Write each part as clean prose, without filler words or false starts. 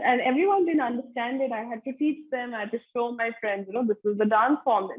and everyone didn't understand it. I had to teach them. I had to show my friends, this is the dance form.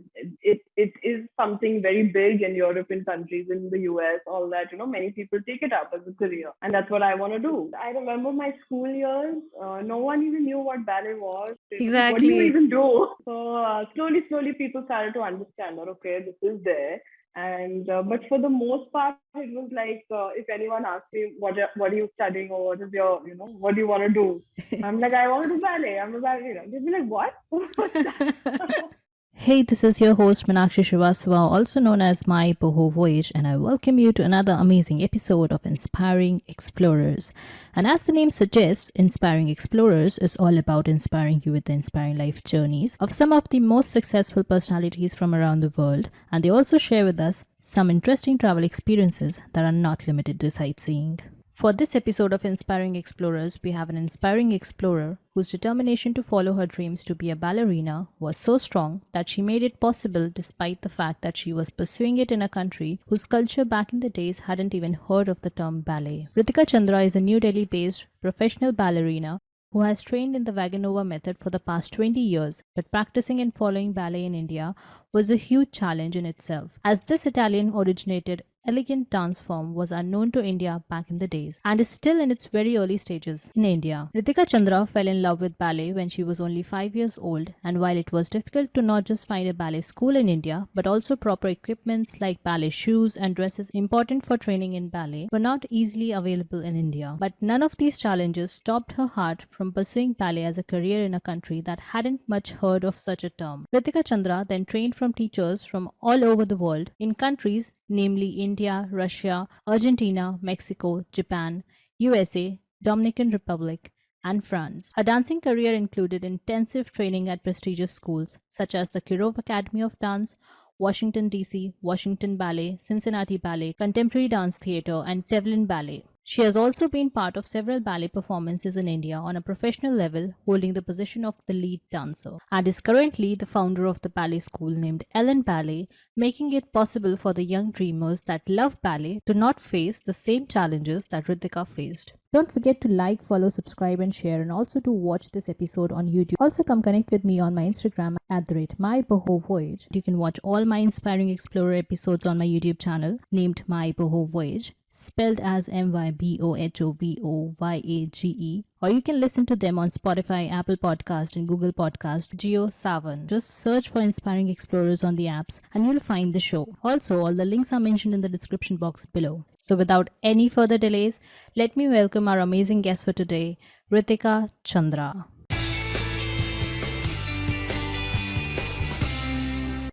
It is something very big in European countries, in the US, all that. Many people take it up as a career, and that's what I want to do. I remember my school years. No one even knew what ballet was. What do you Exactly. even do? So slowly, people started to understand that okay, this is there. And but for the most part, it was like if anyone asks me what are you studying or what is your what do you want to do, I'm like I want to do ballet. I'm a ballerina. They'd be like what? What's that? Hey, this is your host Meenakshi Srivastava, also known as My Boho Voyage, and I welcome you to another amazing episode of Inspiring Explorers. And as the name suggests, Inspiring Explorers is all about inspiring you with the inspiring life journeys of some of the most successful personalities from around the world, and they also share with us some interesting travel experiences that are not limited to sightseeing. For this episode of Inspiring Explorers, we have an inspiring explorer whose determination to follow her dreams to be a ballerina was so strong that she made it possible despite the fact that she was pursuing it in a country whose culture back in the days hadn't even heard of the term ballet. Ritika Chandra is a New Delhi based professional ballerina who has trained in the Vaganova method for the past 20 years, but practicing and following ballet in India was a huge challenge in itself, as this Italian originated elegant dance form was unknown to India back in the days and is still in its very early stages in India. Ritika Chandra fell in love with ballet when she was only 5 years old, and while it was difficult to not just find a ballet school in India but also proper equipments like ballet shoes and dresses important for training in ballet were not easily available in India. But none of these challenges stopped her heart from pursuing ballet as a career in a country that hadn't much heard of such a term. Ritika Chandra then trained from teachers from all over the world in countries namely India, Russia, Argentina, Mexico, Japan, USA, Dominican Republic, and France. Her dancing career included intensive training at prestigious schools such as the Kirov Academy of Dance, Washington, D.C., Washington Ballet, Cincinnati Ballet, Contemporary Dance Theatre, and Tevlin Ballet. She has also been part of several ballet performances in India on a professional level, holding the position of the lead dancer, and is currently the founder of the ballet school named Ellan Ballet, making it possible for the young dreamers that love ballet to not face the same challenges that Ritika faced. Don't forget to like, follow, subscribe, and share, and also to watch this episode on YouTube. Also, come connect with me on my Instagram at the rate MyBohoVoyage. You can watch all my Inspiring Explorer episodes on my YouTube channel named MyBohoVoyage, spelled as MyBohoVoyage, or you can listen to them on Spotify, Apple Podcast, and Google Podcast, Geo7. Just search for Inspiring Explorers on the apps and you'll find the show. Also, all the links are mentioned in the description box below. So without any further delays, let me welcome our amazing guest for today, Ritika Chandra.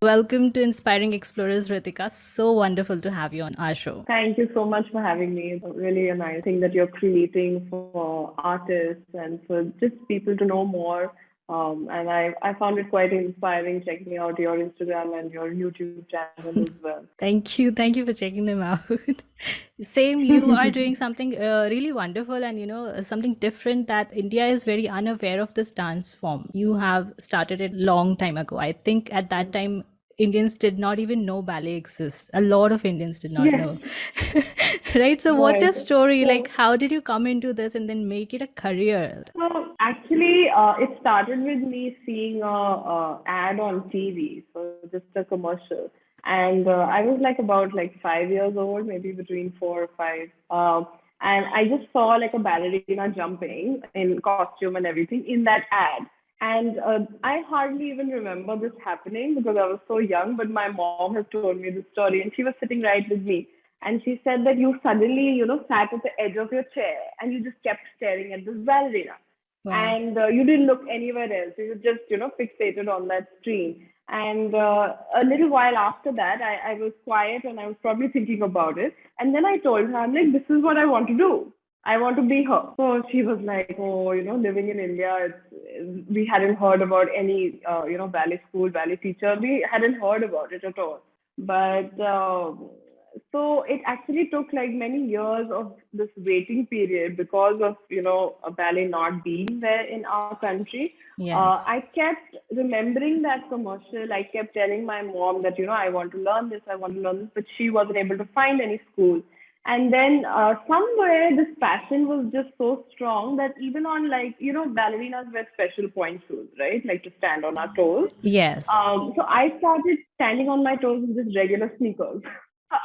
Welcome to Inspiring Explorers, Ritika. So wonderful to have you on our show. Thank you so much for having me. It's really a nice thing that you're creating for artists and for just people to know more. And I found it quite inspiring checking out your Instagram and your YouTube channel as well. Thank you. Thank you for checking them out. Same, you are doing something really wonderful and something different that India is very unaware of this dance form. You have started it long time ago. I think at that time Indians did not even know ballet exists. A lot of Indians did not Yes, know. Right? So what's right. your story? So Like how did you come into this and then make it a career? So actually, it started with me seeing a ad on TV, so just a commercial, and I was like about like 5 years old, maybe between 4 or 5, and I just saw like a ballerina jumping in costume and everything in that ad, and I hardly even remember this happening because I was so young. But my mom has told me the story, and she was sitting right with me. And she said that you suddenly, sat at the edge of your chair and you just kept staring at this ballerina. Wow. And you didn't look anywhere else. You were just, fixated on that screen. And a little while after that, I was quiet and I was probably thinking about it. And then I told her, I'm like, this is what I want to do. I want to be her. So she was like, oh, living in India, we hadn't heard about any, ballet school, ballet teacher. We hadn't heard about it at all. But so it actually took like many years of this waiting period because of a ballet not being there in our country. Yes. I kept remembering that commercial. I kept telling my mom that I want to learn this, I want to learn this, but she wasn't able to find any school. And then somewhere this passion was just so strong that even on, like, ballerinas wear special point shoes, right? Like to stand on our toes. Yes. So I started standing on my toes with just regular sneakers.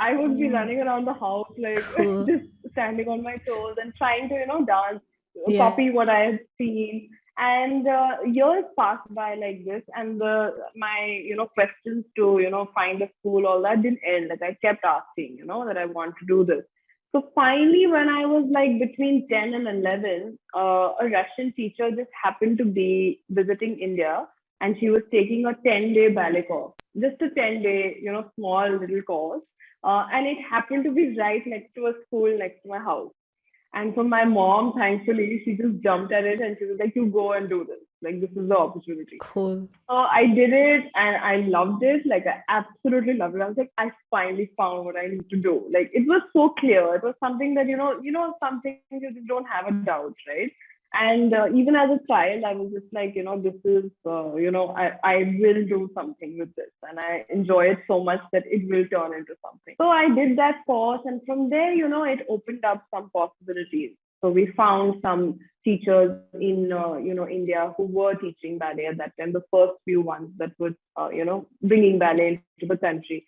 I would be Oh, running around the house like cool. just standing on my toes and trying to, dance, Yeah. copy what I had seen. And years passed by like this, and my questions to find a school, all that didn't end. Like I kept asking, that I want to do this. So finally, when I was like between 10 and 11, a Russian teacher just happened to be visiting India, and she was taking a 10-day ballet course, just a 10-day, small little course. And it happened to be right next to a school next to my house. And so my mom, thankfully, she just jumped at it and she was like, "You go and do this. Like, this is the opportunity." Cool. So I did it and I loved it. Like, I absolutely loved it. I was like, I finally found what I need to do. Like, it was so clear. It was something that, something you just don't have a doubt, right? And even as a child, I was just like, this is, I will do something with this. And I enjoy it so much that it will turn into something. So I did that course. And from there, it opened up some possibilities. So we found some teachers in India who were teaching ballet at that time, the first few ones that were bringing ballet into the country.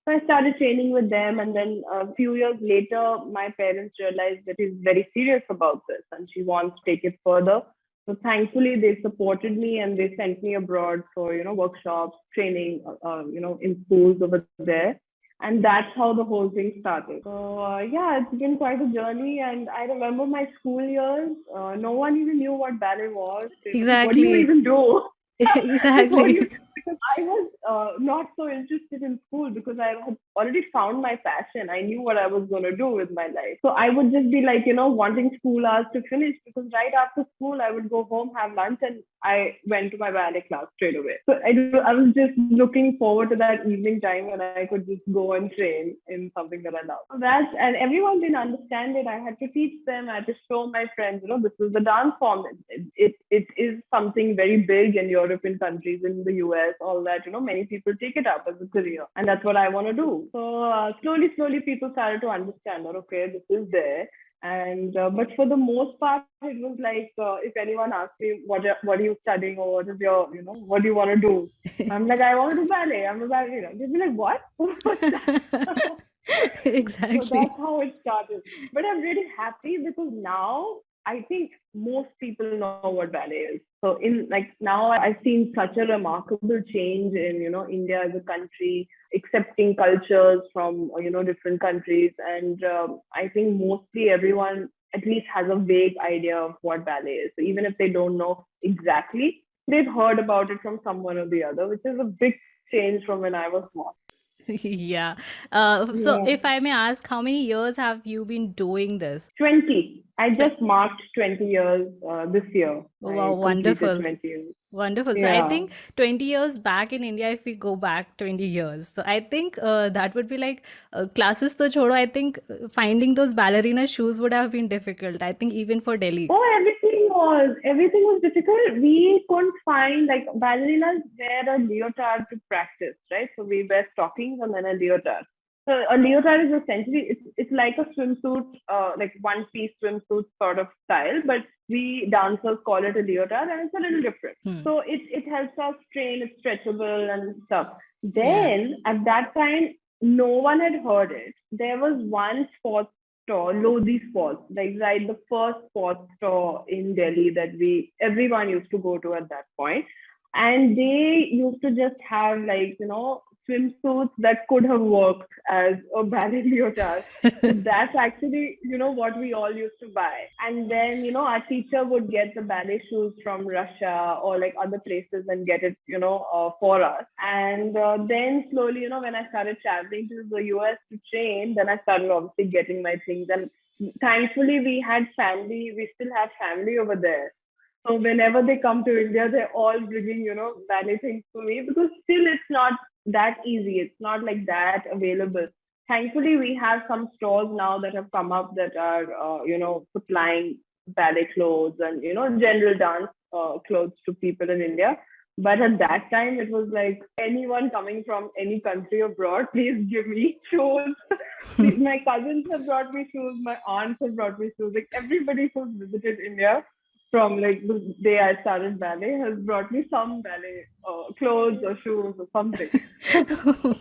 So I started training with them, and then a few years later, my parents realized that she's very serious about this and she wants to take it further. So thankfully, they supported me and they sent me abroad for workshops, training, in schools over there. And that's how the whole thing started. So yeah, it's been quite a journey. And I remember my school years. No one even knew what ballet was. They were like, "What do you Exactly. even do?" Like, what do Exactly. you, because I was not so interested in school because I had already found my passion. I knew what I was going to do with my life. So I would just be like, wanting school hours to finish, because right after school, I would go home, have lunch, and I went to my ballet class straight away. So I was just looking forward to that evening time when I could just go and train in something that I love. So and everyone didn't understand it. I had to teach them. I had to show my friends, this is the dance form. It is something very big in European countries, in the US, all that. Many people take it up as a career, and that's what I want to do. So slowly, people started to understand that, okay, this is there. And but for the most part, it was like, if anyone asks me what are you studying, or what is your, what do you want to do, I'm like, I want to do ballet. I'm a ballerina. They'd be like, what? What's that? So Exactly. that's how it started. But I'm really happy because now I think most people know what ballet is. So in like now I've seen such a remarkable change in, India as a country, accepting cultures from, different countries. And I think mostly everyone at least has a vague idea of what ballet is. So even if they don't know exactly, they've heard about it from someone or the other, which is a big change from when I was small. Yeah. So Yeah. if I may ask, how many years have you been doing this? 20. I just marked 20 years this year. Wow, I completed wonderful. 20 years. Wonderful. So I Yeah. think 20 years back in India, if we go back 20 years, so I think that would be like classes to chodo. I think finding those ballerina shoes would have been difficult. I think even for Delhi. Oh, everything was difficult. We couldn't find, like, ballerinas wear a leotard to practice, right? So we wear stockings and then a leotard. So a leotard is essentially, it's like a swimsuit, like one piece swimsuit sort of style, but we dancers call it a leotard, and it's a little different. Hmm. So it helps us train, it's stretchable and stuff. Yeah. Then at that time, no one had heard it. There was one sports store, Lodi Sports, like right, the first sports store in Delhi that we everyone used to go to at that point. And they used to just have, like, swimsuits that could have worked as a ballet leotard. So that's actually, what we all used to buy. And then, our teacher would get the ballet shoes from Russia or like other places and get it, for us. And then slowly, when I started traveling to the US to train, then I started obviously getting my things. And thankfully, we still have family over there. So whenever they come to India, they're all bringing, ballet things to me, because still it's not that easy. It's not like that available. Thankfully, we have some stores now that have come up that are, supplying ballet clothes and, general dance clothes to people in India. But at that time, it was like anyone coming from any country abroad, please give me shoes. My cousins have brought me shoes. My aunts have brought me shoes. Like everybody who's visited India from like the day I started ballet has brought me some ballet clothes or shoes or something.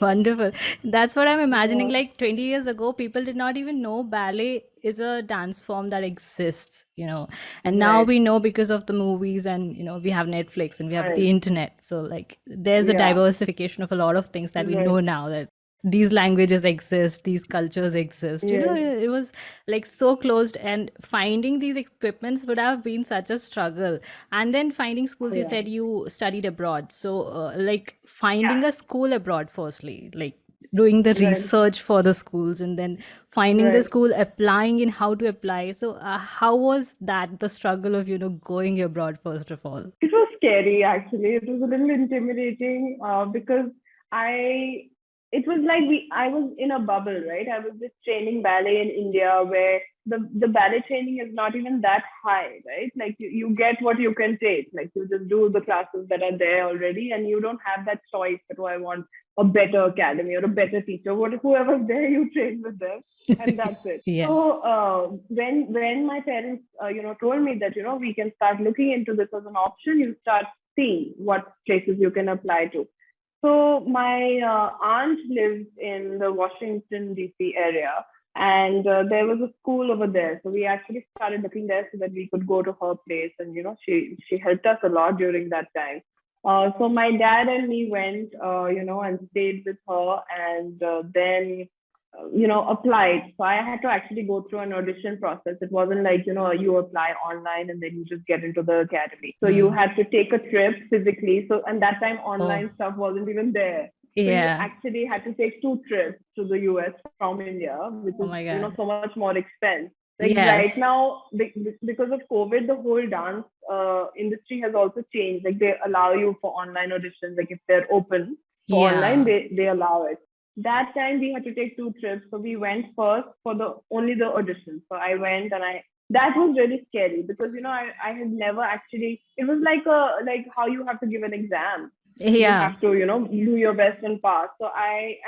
Wonderful. That's what I'm imagining. Yeah, Like 20 years ago, people did not even know ballet is a dance form that exists, And now right, we know because of the movies, and, we have Netflix and we have right. the internet. So, like, there's a Yeah, diversification of a lot of things that we right. know now, that these languages exist, these cultures exist. Yes, It was like so closed, and finding these equipments would have been such a struggle. And then finding schools, you yeah, said you studied abroad. So, like, yeah, finding a school abroad, firstly, like doing the right, research for the schools, and then finding the right. school, applying in how to apply. So, how was that, the struggle of, going abroad, first of all? It was scary actually. It was a little intimidating because I it was like I was in a bubble, right? I was just training ballet in India where the ballet training is not even that high, right? Like you get what you can take. Like you just do the classes that are there already and you don't have that choice that, oh, I want a better academy or a better teacher. Whoever's there, you train with them and that's it. Yeah. So when my parents told me that we can start looking into this as an option, you start seeing what places you can apply to. So my aunt lives in the Washington D.C. area, and there was a school over there. So we actually started looking there so that we could go to her place, and she helped us a lot during that time. So my dad and me went, and stayed with her, and then applied. So I had to actually go through an audition process. It wasn't like, you apply online and then you just get into the academy. So you Hmm. had to take a trip physically. So, and that time Oh, online stuff wasn't even there. So you yeah. actually had to take 2 trips to the US from India, which Oh is, my God. so much more expense. Like right Yes. now, because of COVID, the whole dance industry has also changed. Like they allow you for online auditions. Like if they're open for online, Yeah. they allow it. That time we had to take 2 trips. So we went first for the only the audition. So I went and that was really scary because I had never actually, it was like how you have to give an exam. You Yeah. have to do your best and pass. So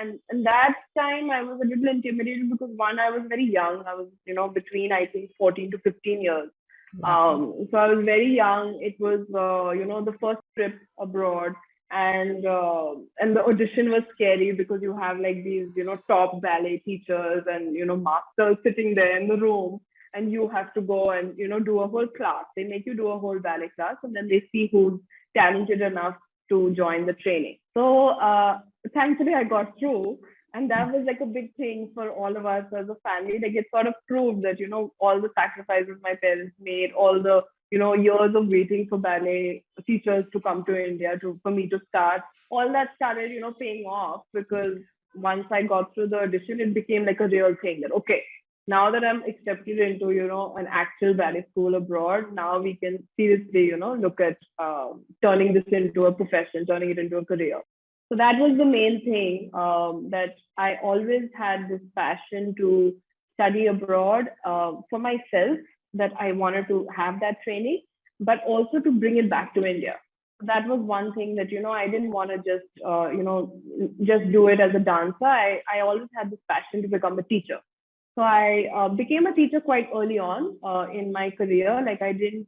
and that time I was a little intimidated because one, I was very young. I was between, I think, 14 to 15 years. Wow. So I was very young. It was the first trip abroad, and the audition was scary because you have like these top ballet teachers and masters sitting there in the room, and you have to go and do a whole class. They make you do a whole ballet class, and then they see who's talented enough to join the training. So thankfully I got through, and that was like a big thing for all of us as a family. Like it sort of proved that all the sacrifices my parents made, all the years of waiting for ballet teachers to come to India for me to start, all that started paying off because once I got through the audition, it became like a real thing that, okay, now that I'm accepted into an actual ballet school abroad, now we can seriously look at turning this into a profession, turning it into a career. So that was the main thing, that I always had this passion to study abroad for myself, that I wanted to have that training, but also to bring it back to India. That was one thing that I didn't want to just do it as a dancer. I always had this passion to become a teacher. So I became a teacher quite early on in my career. Like I didn't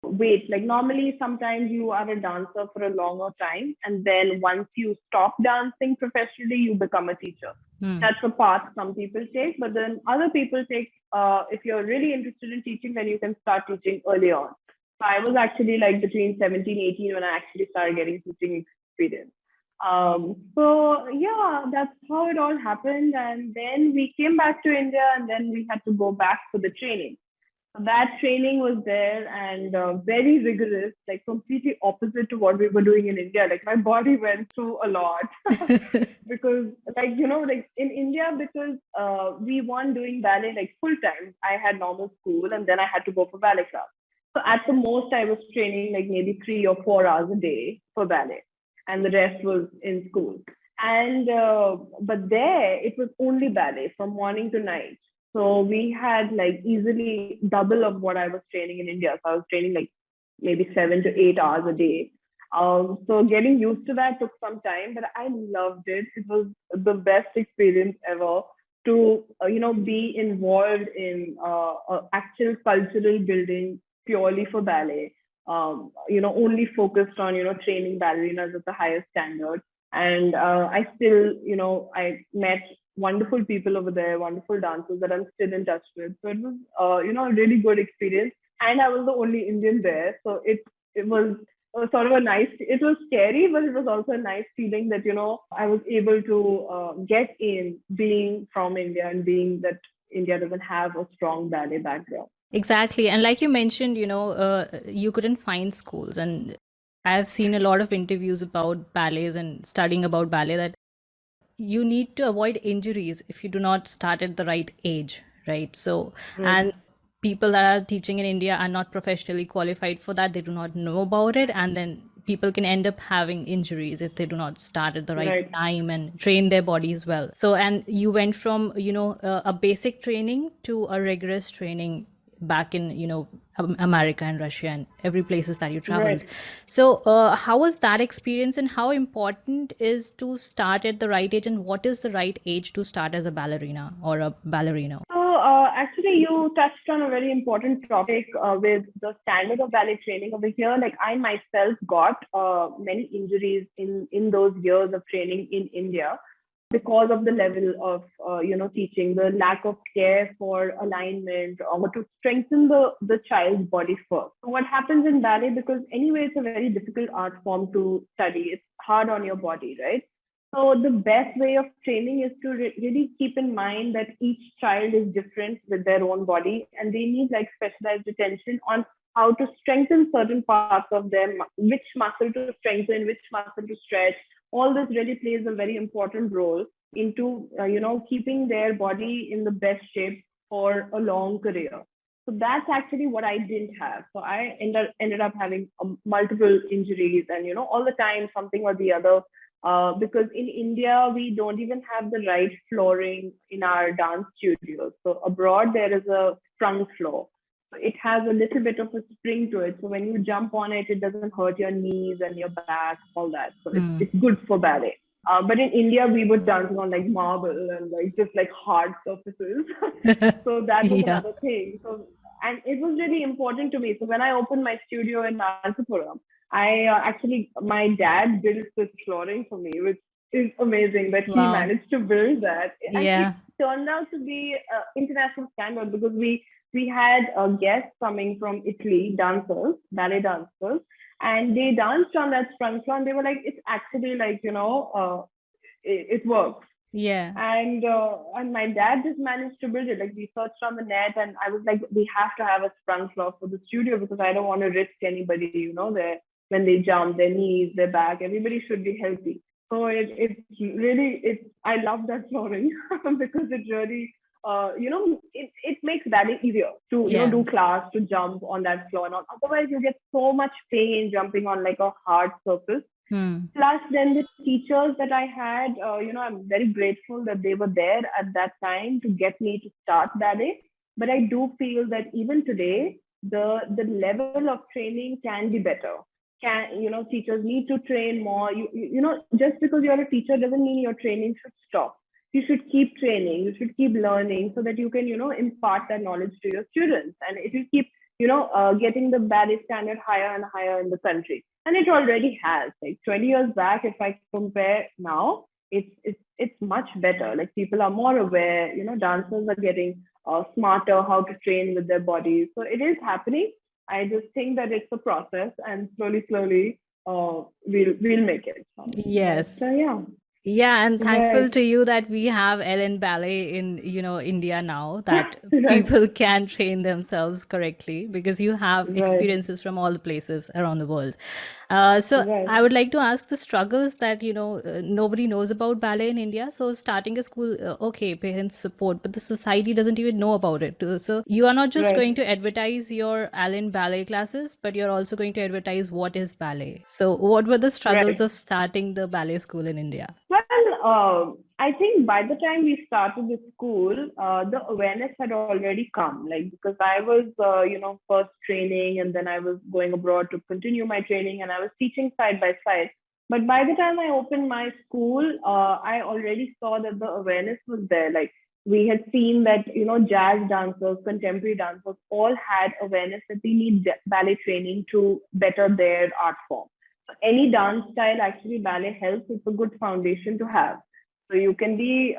wait. Like normally, sometimes you are a dancer for a longer time, and then once you stop dancing professionally, you become a teacher. Hmm. That's a path some people take, but then other people take. If you're really interested in teaching, then you can start teaching early on. So I was actually like between 17, 18 when I actually started getting teaching experience. So yeah, that's how it all happened. And then we came back to India, and then we had to go back for the training. So that training was there and very rigorous, like completely opposite to what we were doing in India. Like my body went through a lot because, like like in India, because we weren't doing ballet like full time. I had normal school, and then I had to go for ballet class. So at the most, I was training like maybe 3 or 4 hours a day for ballet, and the rest was in school. And but there, it was only ballet from morning to night. So we had like easily double of what I was training in India. So I was training like maybe 7 to 8 hours a day. So getting used to that took some time, but I loved it. It was the best experience ever to be involved in actual cultural building purely for ballet. Only focused on training ballerinas at the highest standard. And I still, I met wonderful people over there, wonderful dancers that I'm still in touch with. So it was, a really good experience. And I was the only Indian there, so it was sort of a nice. It was scary, but it was also a nice feeling that I was able to get in, being from India and being that India doesn't have a strong ballet background. Exactly. And like you mentioned, you couldn't find schools. And I've seen a lot of interviews about ballets and studying about ballet that you need to avoid injuries if you do not start at the right age, right? So, Right. and people that are teaching in India are not professionally qualified for that. They do not know about it. And then people can end up having injuries if they do not start at the right Right. time and train their bodies well. So, and you went from, a basic training to a rigorous training back in America and Russia and every places that you traveled. Right. So how was that experience, and how important is to start at the right age, and what is the right age to start as a ballerina or a ballerina? So, actually, you touched on a very important topic with the standard of ballet training over here. Like, I myself got many injuries in those years of training in India because of the level of teaching, the lack of care for alignment or to strengthen the child's body first. So what happens in ballet, because anyway it's a very difficult art form to study, it's hard on your body, right? So the best way of training is to really keep in mind that each child is different with their own body, and they need like specialized attention on how to strengthen certain parts of them, which muscle to strengthen, which muscle to stretch. All this really plays a very important role into keeping their body in the best shape for a long career. So that's actually what I didn't have. So I ended up having multiple injuries, and all the time something or the other. Because in India we don't even have the right flooring in our dance studios. So abroad there is a sprung floor. It has a little bit of a spring to it. So when you jump on it, it doesn't hurt your knees and your back, all that. So it's good for ballet. But in India, we were dancing on like marble and like just like hard surfaces. So that was Yeah. another thing. So, and it was really important to me. So when I opened my studio in Narasapuram, I actually, my dad built this flooring for me, which is amazing that he Wow. managed to build that. And Yeah. it turned out to be international standard because we had guests coming from Italy, dancers, ballet dancers, and they danced on that sprung floor, and they were like, it's actually like, it works. Yeah. And my dad just managed to build it. Like, we searched on the net, and I was like, we have to have a sprung floor for the studio because I don't want to risk anybody, their when they jump, their knees, their back, everybody should be healthy. So I love that flooring because it really it makes ballet easier to Yeah. do class, to jump on that floor. And otherwise, you get so much pain jumping on like a hard surface. Plus, then the teachers that I had, I'm very grateful that they were there at that time to get me to start ballet. But I do feel that even today, the level of training can be better. Teachers need to train more. Just because you're a teacher doesn't mean your training should stop. You should keep training. You should keep learning so that you can, impart that knowledge to your students, and it will keep, getting the ballet standard higher and higher in the country. And it already has. Like 20 years back, if I compare now, it's much better. Like, people are more aware. Dancers are getting smarter how to train with their bodies. So it is happening. I just think that it's a process, and slowly, we'll make it. Yes. But, yeah. Yeah, and thankful Right. to you that we have Ellan Ballet in, India now, that Right. people can train themselves correctly because you have Right. experiences from all the places around the world. So Right. I would like to ask the struggles that, nobody knows about ballet in India. So starting a school, okay, parents support, but the society doesn't even know about it. So you are not just Right. going to advertise your Ellan Ballet classes, but you're also going to advertise what is ballet. So what were the struggles Right. of starting the ballet school in India? Well, I think by the time we started the school, the awareness had already come. Like because I was, first training, and then I was going abroad to continue my training, and I was teaching side by side. But by the time I opened my school, I already saw that the awareness was there. Like we had seen that jazz dancers, contemporary dancers, all had awareness that they need ballet training to better their art form. So any dance style, actually, ballet helps. It's a good foundation to have. So you can be,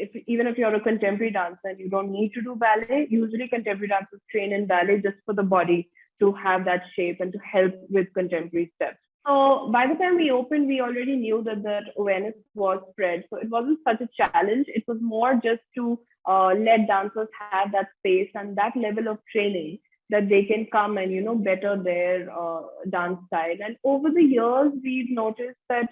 if even if you're a contemporary dancer and you don't need to do ballet, usually contemporary dancers train in ballet just for the body to have that shape and to help with contemporary steps. So by the time we opened, we already knew that that awareness was spread. So it wasn't such a challenge. It was more just to let dancers have that space and that level of training that they can come and better their dance style. And over the years, we've noticed that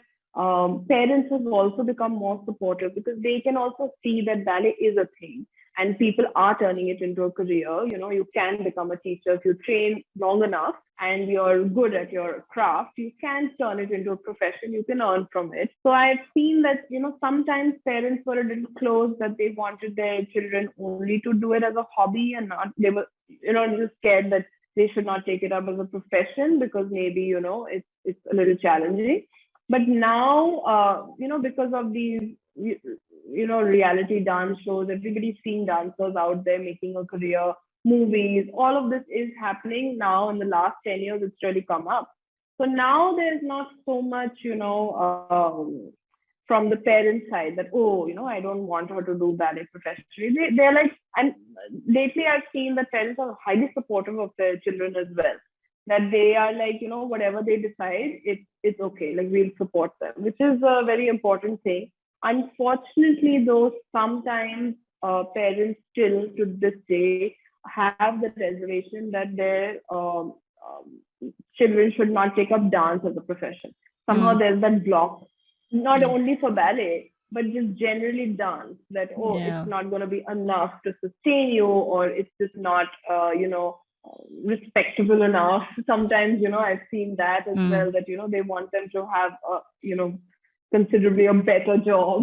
parents have also become more supportive because they can also see that ballet is a thing and people are turning it into a career. You can become a teacher if you train long enough and you're good at your craft. You can turn it into a profession. You can earn from it. So I've seen that, sometimes parents were a little close, that they wanted their children only to do it as a hobby and not, they were, just scared that they should not take it up as a profession because maybe, it's a little challenging. But now, because of these, reality dance shows, everybody's seeing dancers out there making a career, movies, all of this is happening now. In the last 10 years, it's really come up. So now there's not so much, from the parent side that, oh, I don't want her to do ballet professionally. They're like, and lately I've seen that parents are highly supportive of their children as well, that they are like, whatever they decide, it's okay. Like we'll support them, which is a very important thing. Unfortunately, though, sometimes parents still to this day have the reservation that their children should not take up dance as a profession. Somehow there's that block, not only for ballet, but just generally dance, that, oh, it's not going to be enough to sustain you, or it's just not, respectable enough. Sometimes, I've seen that as well, that, they want them to have, considerably a better job,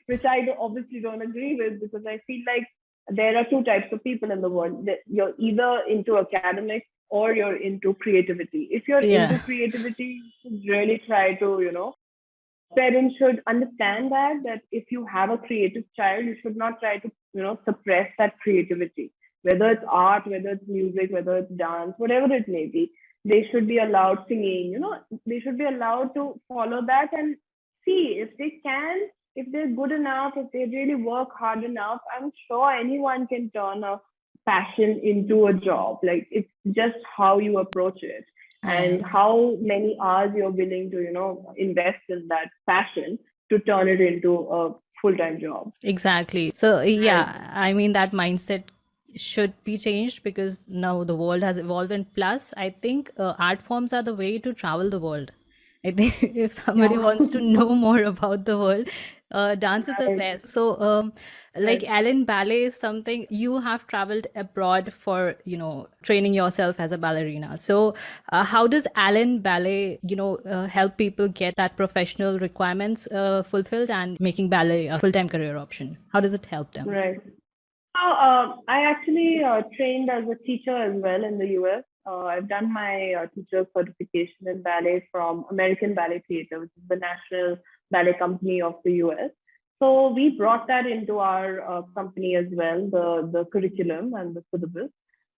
which I obviously don't agree with, because I feel like there are two types of people in the world. That you're either into academics or you're into creativity. If you're into creativity, you should really try to, parents should understand that if you have a creative child, you should not try to, suppress that creativity, whether it's art, whether it's music, whether it's dance, whatever it may be. They should be allowed singing, they should be allowed to follow that and see if they can, if they're good enough, if they really work hard enough. I'm sure anyone can turn a passion into a job. Like it's just how you approach it and how many hours you're willing to, invest in that passion to turn it into a full-time job. Exactly. So I mean, that mindset should be changed because now the world has evolved, and plus I think art forms are the way to travel the world. I think if somebody wants to know more about the world, dance is the best. So like Ellan Ballet is something you have traveled abroad for, training yourself as a ballerina. So how does Ellan Ballet, help people get that professional requirements fulfilled and making ballet a full-time career option? How does it help them? Right. So I actually trained as a teacher as well in the US. I've done my teacher certification in ballet from American Ballet Theatre, which is the national ballet company of the US. So we brought that into our company as well, the curriculum and the syllabus.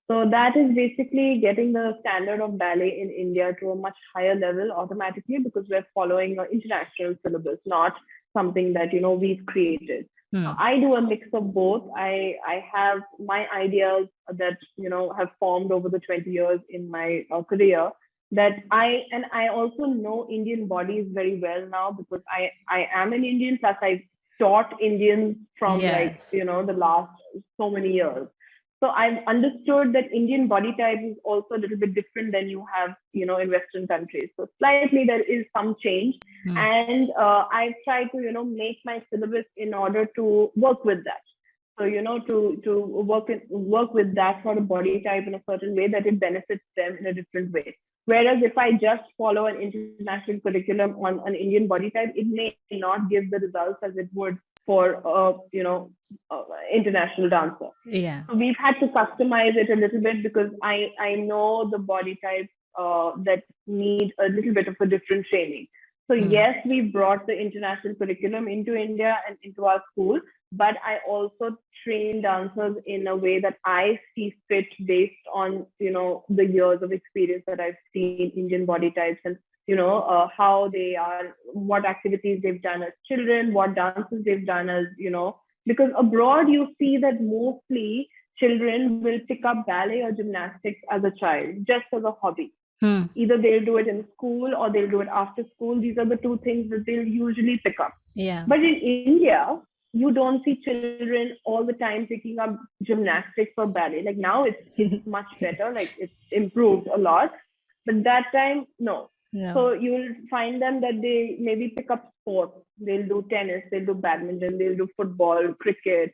So that is basically getting the standard of ballet in India to a much higher level automatically, because we're following an international syllabus, not something that we've created. I do a mix of both. I have my ideas that have formed over the 20 years in my career, that I also know Indian bodies very well now, because I am an Indian, plus I taught Indians from the last so many years. So I've understood that Indian body type is also a little bit different than you have, in Western countries. So slightly there is some change. And I've tried to, make my syllabus in order to work with that. So, to work with that sort of body type in a certain way that it benefits them in a different way. Whereas if I just follow an international curriculum on an Indian body type, it may not give the results as it would for international dancer. Yeah. So we've had to customize it a little bit because I know the body types that need a little bit of a different training. So yes, we brought the international curriculum into India and into our school, but I also train dancers in a way that I see fit based on the years of experience that I've seen Indian body types and how they are, what activities they've done as children, what dances they've done as because abroad you see that mostly children will pick up ballet or gymnastics as a child just as a hobby. Either they'll do it in school or they'll do it after school. These are the two things that they'll usually pick up. Yeah. But in India, you don't see children all the time picking up gymnastics or ballet. Like now it's much better, like it's improved a lot. But that time, no. So you'll find them that they maybe pick up sports. They'll do tennis, they'll do badminton, they'll do football, cricket.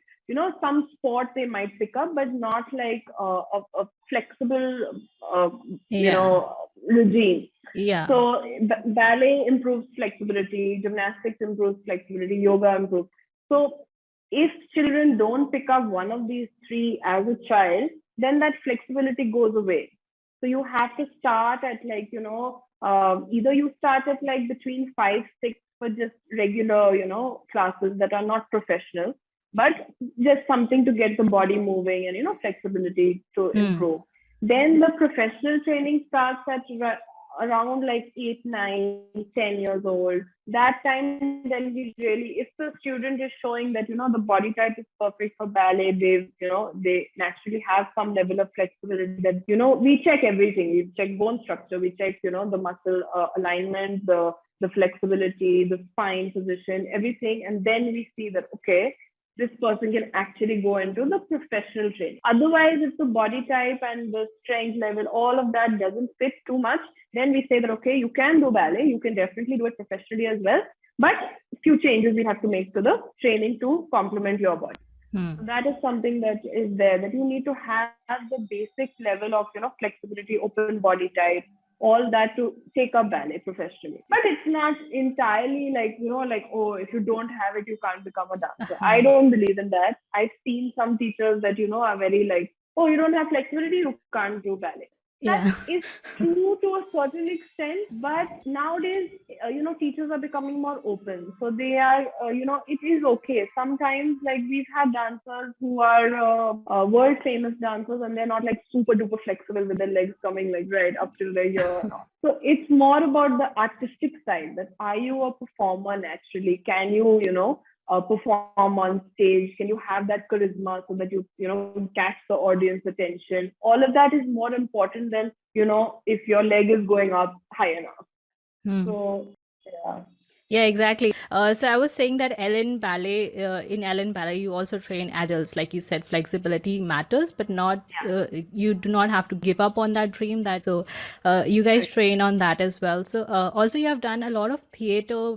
Some sport they might pick up, but not like a flexible, regime. Yeah. So ballet improves flexibility, gymnastics improves flexibility, yoga improves. So if children don't pick up one of these three as a child, then that flexibility goes away. So you have to start at either you start at like between 5, 6 for just regular, classes that are not professional, but just something to get the body moving and, flexibility to improve. Then the professional training starts at around like 8, 9, 10 years old. That time, then we really, if the student is showing that, the body type is perfect for ballet, they naturally have some level of flexibility that, we check everything. We check bone structure, we check, the muscle alignment, the flexibility, the spine position, everything. And then we see that, okay, this person can actually go into the professional training. Otherwise, if the body type and the strength level, all of that doesn't fit too much, then we say that, okay, you can do ballet, you can definitely do it professionally as well, but few changes we have to make to the training to complement your body. So that is something that is there, that you need to have the basic level of, flexibility, open body type, all that to take up ballet professionally. But it's not entirely like, oh, if you don't have it, you can't become a dancer. I don't believe in that. I've seen some teachers that, are very like, oh, you don't have flexibility, you can't do ballet. That is true to a certain extent, but nowadays, teachers are becoming more open. So they are, it is okay. Sometimes, like we've had dancers who are world famous dancers and they're not like super duper flexible with their legs coming like right up till their ear and all. So it's more about the artistic side, that are you a performer naturally? Can you, perform on stage? Can you have that charisma so that you catch the audience attention? All of that is more important than if your leg is going up high enough. So yeah, exactly. So I was saying that Ellan Ballet, in Ellan Ballet, you also train adults. Like you said, flexibility matters, but not you do not have to give up on that dream. So you guys train on that as well. So also you have done a lot of theater,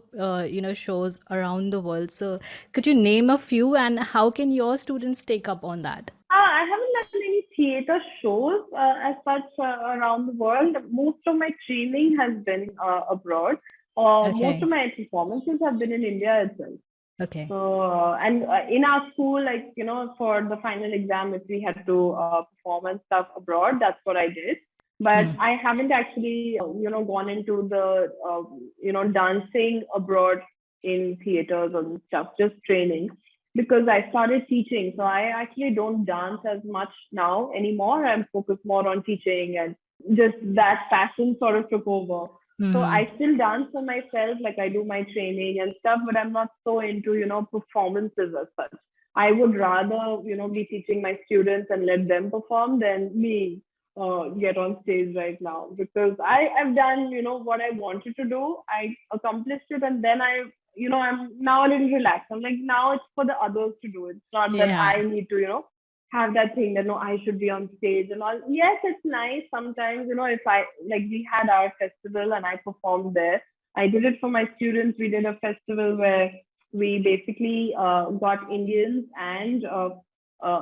shows around the world. So could you name a few, and how can your students take up on that? I haven't done any theater shows as such around the world. Most of my training has been abroad. Most of my performances have been in India itself. Okay. So, and in our school, like, for the final exam, if we had to perform and stuff abroad, that's what I did. But I haven't actually, gone into the, dancing abroad in theaters and stuff, just training, because I started teaching. So I actually don't dance as much now anymore. I'm focused more on teaching, and just that passion sort of took over. So I still dance for myself, like I do my training and stuff, but I'm not so into, performances as such. I would rather, be teaching my students and let them perform than me get on stage right now, because I've done, what I wanted to do. I accomplished it, and then I'm now a little relaxed. I'm like, now it's for the others to do. It's not that I need to, have that thing that, no, I should be on stage and all. Yes, it's nice sometimes, if we had our festival and I performed there. I did it for my students. We did a festival where we basically got Indians and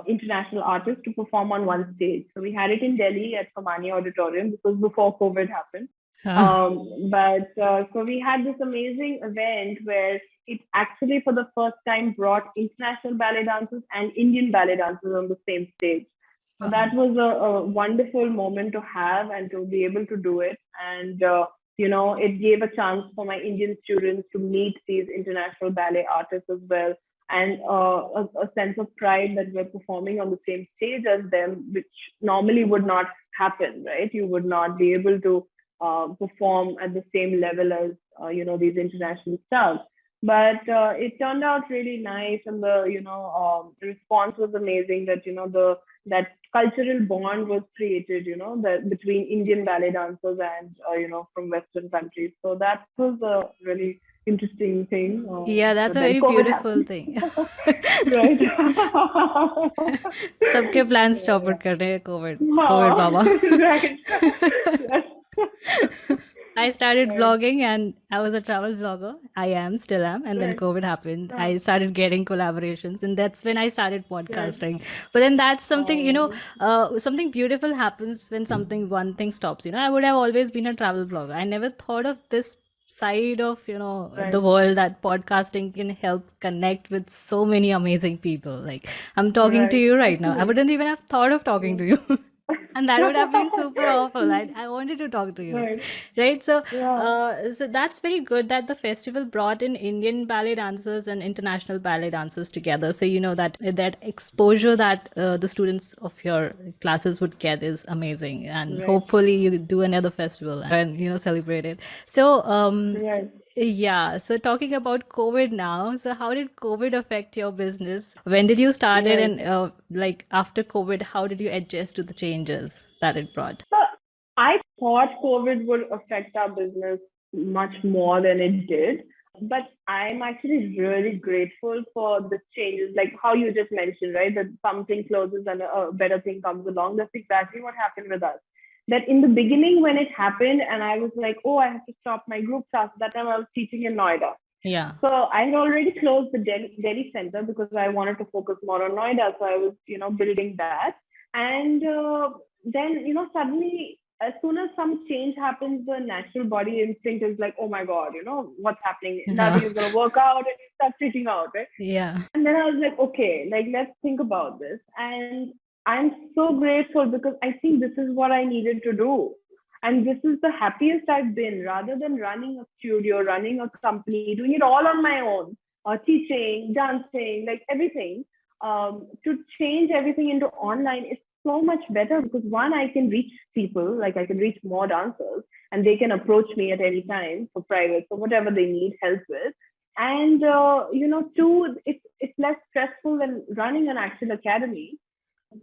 international artists to perform on one stage. So we had it in Delhi at Samani Auditorium. This was before COVID happened. But so we had this amazing event where it actually for the first time brought international ballet dancers and Indian ballet dancers on the same stage. So that Wow. was a wonderful moment to have and to be able to do it. And, it gave a chance for my Indian students to meet these international ballet artists as well. And a sense of pride that we're performing on the same stage as them, which normally would not happen, right? You would not be able to perform at the same level as these international stars. But it turned out really nice, and the response was amazing. That that cultural bond was created, that between Indian ballet dancers and from Western countries. So that was a really interesting thing. Yeah, that's But a then very COVID beautiful happened, thing. right? सबके plans Yeah. चौपट कर रहे हैं Covid Covid Oh, Baba. right. Yes. I started Right. vlogging and I was a travel vlogger. I am, still am. And then Right. COVID happened. Oh, I started getting collaborations, and that's when I started yes. podcasting. But then that's something, Oh, something beautiful happens when one thing stops. I would have always been a travel vlogger. I never thought of this side of, the right. world, that podcasting can help connect with so many amazing people. Like, I'm talking to Right. you right now. I Actually. wouldn't even have thought of talking Yeah. to you. And that would have been super awful. I wanted to talk to you, Right. right? So Yeah. so that's very good that the festival brought in Indian ballet dancers and international ballet dancers together. So that exposure that the students of your classes would get is amazing, and Right. hopefully you do another festival and celebrate it. So Right. yeah, so talking about COVID now, so how did COVID affect your business? When did you start it, Right. and like after COVID, how did you adjust to the changes that it brought? So I thought COVID would affect our business much more than it did. But I'm actually really grateful for the changes, like how you just mentioned, right? That something closes and a better thing comes along. That's exactly what happened with us. That in the beginning, when it happened, and I was like, oh, I have to stop my group class. That time I was teaching in Noida. Yeah. So I had already closed the Delhi center because I wanted to focus more on Noida. So I was, building that. And then, suddenly, as soon as some change happens, the natural body instinct is like, oh my God, what's happening? Nothing is going to work out, and you start freaking out, right? Yeah. And then I was like, okay, like let's think about this. And I'm so grateful because I think this is what I needed to do. And this is the happiest I've been rather than running a studio, running a company, doing it all on my own, teaching, dancing, like everything. To change everything into online is so much better because one, I can reach people, like I can reach more dancers and they can approach me at any time for private, for whatever they need help with. And two, it's less stressful than running an actual academy.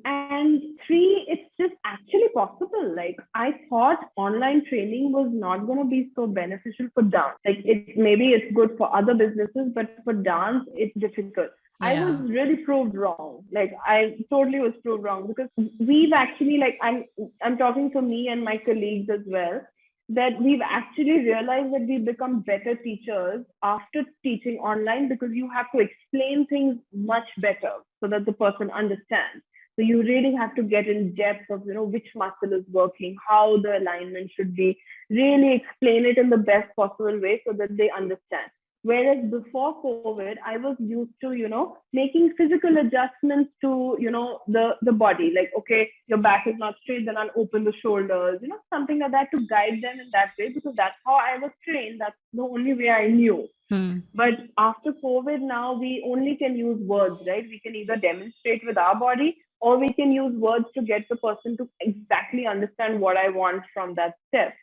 And three, it's just actually possible. Like I thought online training was not going to be so beneficial for dance. Like it maybe it's good for other businesses, but for dance it's difficult. I was Yeah. really proved wrong. Like I totally was proved wrong because we've actually like I'm talking to me and my colleagues as well, that we've actually realized that we become better teachers after teaching online because you have to explain things much better so that the person understands. So you really have to get in depth of which muscle is working, how the alignment should be. Really explain it in the best possible way so that they understand. Whereas before COVID, I was used to making physical adjustments to the body. Like okay, your back is not straight, then I'll open the shoulders. Something like that to guide them in that way because that's how I was trained. That's the only way I knew. Hmm. But after COVID, now we only can use words, right? We can either demonstrate with our body or we can use words to get the person to exactly understand what I want from that step.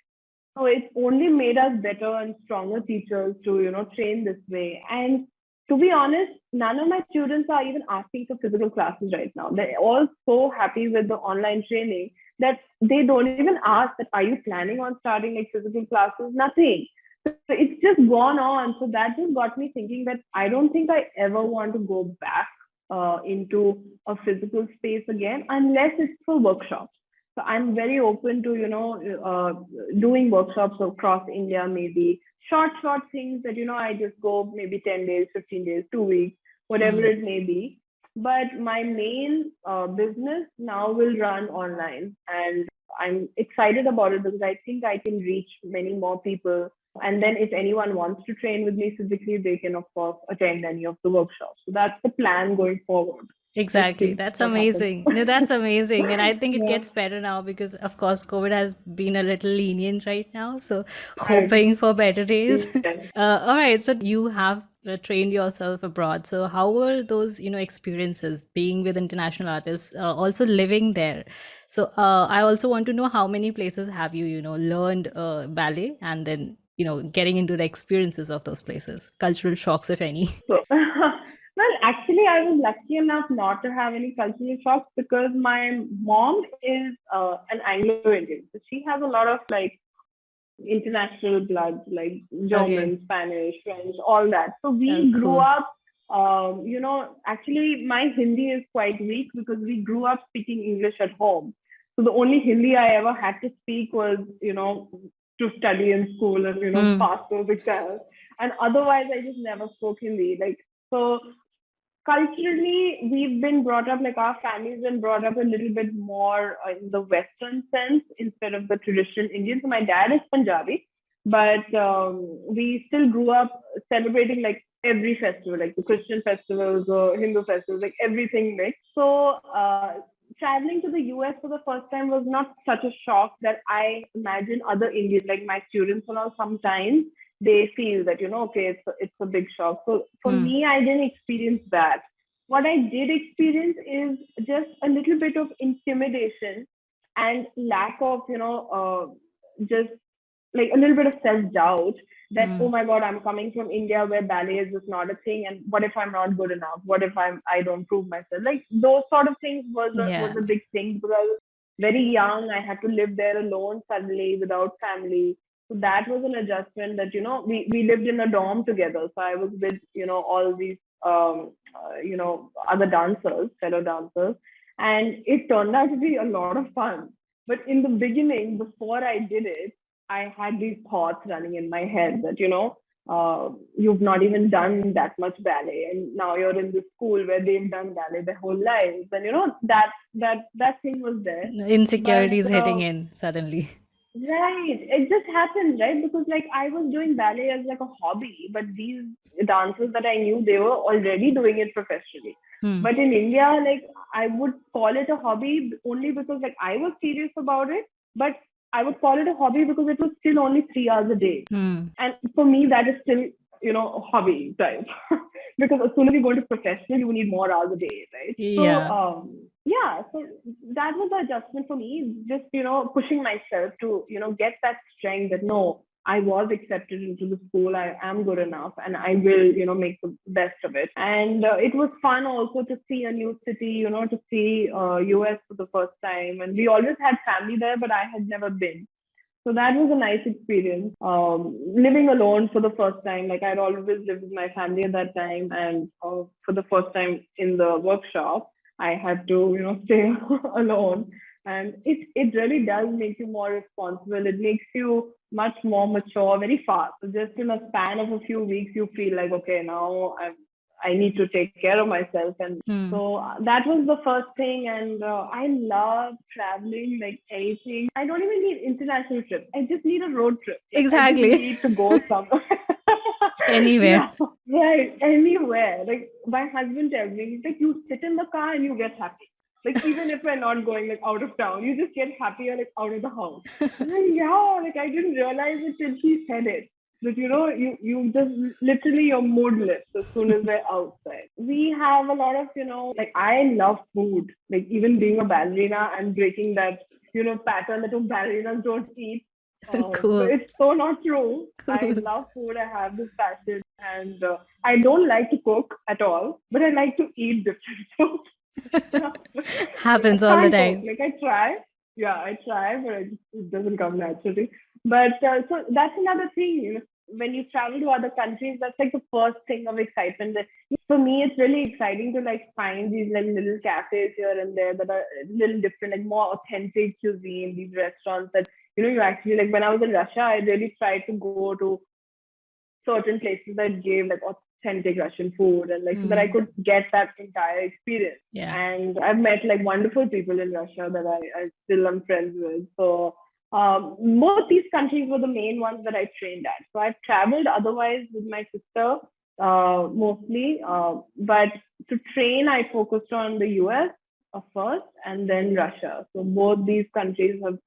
So it's only made us better and stronger teachers to, train this way. And to be honest, none of my students are even asking for physical classes right now. They're all so happy with the online training that they don't even ask that, are you planning on starting like physical classes? Nothing. So it's just gone on. So that just got me thinking that I don't think I ever want to go back into a physical space again unless it's for workshops. So I'm very open to, doing workshops across India, maybe short things that, I just go maybe 10 days, 15 days, 2 weeks, whatever Hmm. it may be. But my main business now will run online. And I'm excited about it because I think I can reach many more people. And then if anyone wants to train with me physically, they can of course attend any of the workshops. So that's the plan going forward. Let's Exactly. see That's what happens. amazing. No, that's amazing. And I think it Yeah, gets better now because, of course, COVID has been a little lenient right now. So, I hoping for better days. agree. Yeah. All right. So, you have trained yourself abroad. So, how were those, experiences being with international artists, also living there? So, I also want to know how many places have you, learned ballet and then, getting into the experiences of those places, cultural shocks, if any. So, well, actually, I was lucky enough not to have any cultural shocks because my mom is an Anglo-Indian. So she has a lot of like international blood, like Okay. German, Spanish, French, all that. So Oh, we grew cool. up, actually, my Hindi is quite weak because we grew up speaking English at home. So the only Hindi I ever had to speak was, to study in school and, Hmm. pass those exams. And otherwise, I just never spoke Hindi. Like, so culturally we've been brought up, like our family's been brought up a little bit more in the western sense instead of the traditional Indian. So my dad is Punjabi, but we still grew up celebrating like every festival, like the Christian festivals or Hindu festivals, like everything mixed. So traveling to the US for the first time was not such a shock that I imagine other Indians, like my students and all, sometimes they feel that, okay, it's a big shock. So for Hmm. me, I didn't experience that. What I did experience is just a little bit of intimidation and lack of, just like a little bit of self doubt that, oh Hmm. my god, I'm coming from India where ballet is just not a thing, and what if I'm not good enough? What if I don't prove myself? Like those sort of things was Yeah. a big thing because I was very young. I had to live there alone suddenly without family. So that was an adjustment that, we lived in a dorm together. So I was with, all these other dancers, fellow dancers, and it turned out to be a lot of fun. But in the beginning, before I did it, I had these thoughts running in my head that, you've not even done that much ballet, and now you're in this school where they've done ballet their whole lives, and that thing was there. But Insecurities hitting in suddenly. right, it just happened, right? Because like I was doing ballet as like a hobby, but these dancers that I knew, they were already doing it professionally. Hmm. But in India, like I would call it a hobby only because like I was serious about it, but I would call it a hobby because it was still only 3 hours a day. Hmm. And for me, that is still, a hobby type. Because as soon as you go into professional, you need more hours a day, right? So, Yeah. yeah, so that was the adjustment for me, just, pushing myself to, get that strength that no, I was accepted into the school. I am good enough and I will, make the best of it. And it was fun also to see a new city, to see US for the first time. And we always had family there, but I had never been. So that was a nice experience. Living alone for the first time, like I'd always lived with my family at that time, and for the first time in the workshop, I had to, stay alone. And it really does make you more responsible. It makes you much more mature very fast. So just in a span of a few weeks, you feel like, okay, now I need to take care of myself. And Hmm. so that was the first thing. And I love traveling like anything. I don't even need international trips. I just need a road trip. Like I just Exactly. need to go somewhere. Anywhere. Yeah, right. Anywhere. Like my husband tells me, he's like, you sit in the car and you get happy. Like even if we're not going like out of town, you just get happier like out of the house. I'm like, yeah, like I didn't realize it till he said it. But you just literally your mood lifts as soon as we're outside. We have a lot of, like I love food. Like even being a ballerina and breaking that, pattern that ballerinas don't eat. But Cool. it's so not true. I Cool. love food. I have this passion, and I don't like to cook at all, but I like to eat different food. I Happens all the can't cook. time. Like I try. Yeah, I try, but it doesn't come naturally. But so that's another thing. When you travel to other countries, that's like the first thing of excitement. That for me, it's really exciting to like find these like little cafes here and there that are a little different, like more authentic cuisine. These restaurants that you actually like. When I was in Russia, I really tried to go to certain places that gave like authentic Russian food, and like so that I could get that entire experience. Yeah. And I've met like wonderful people in Russia that I still am friends with. So both these countries were the main ones that I trained at. So I've traveled otherwise with my sister mostly, but to train I focused on the US first and then Russia. So both these countries have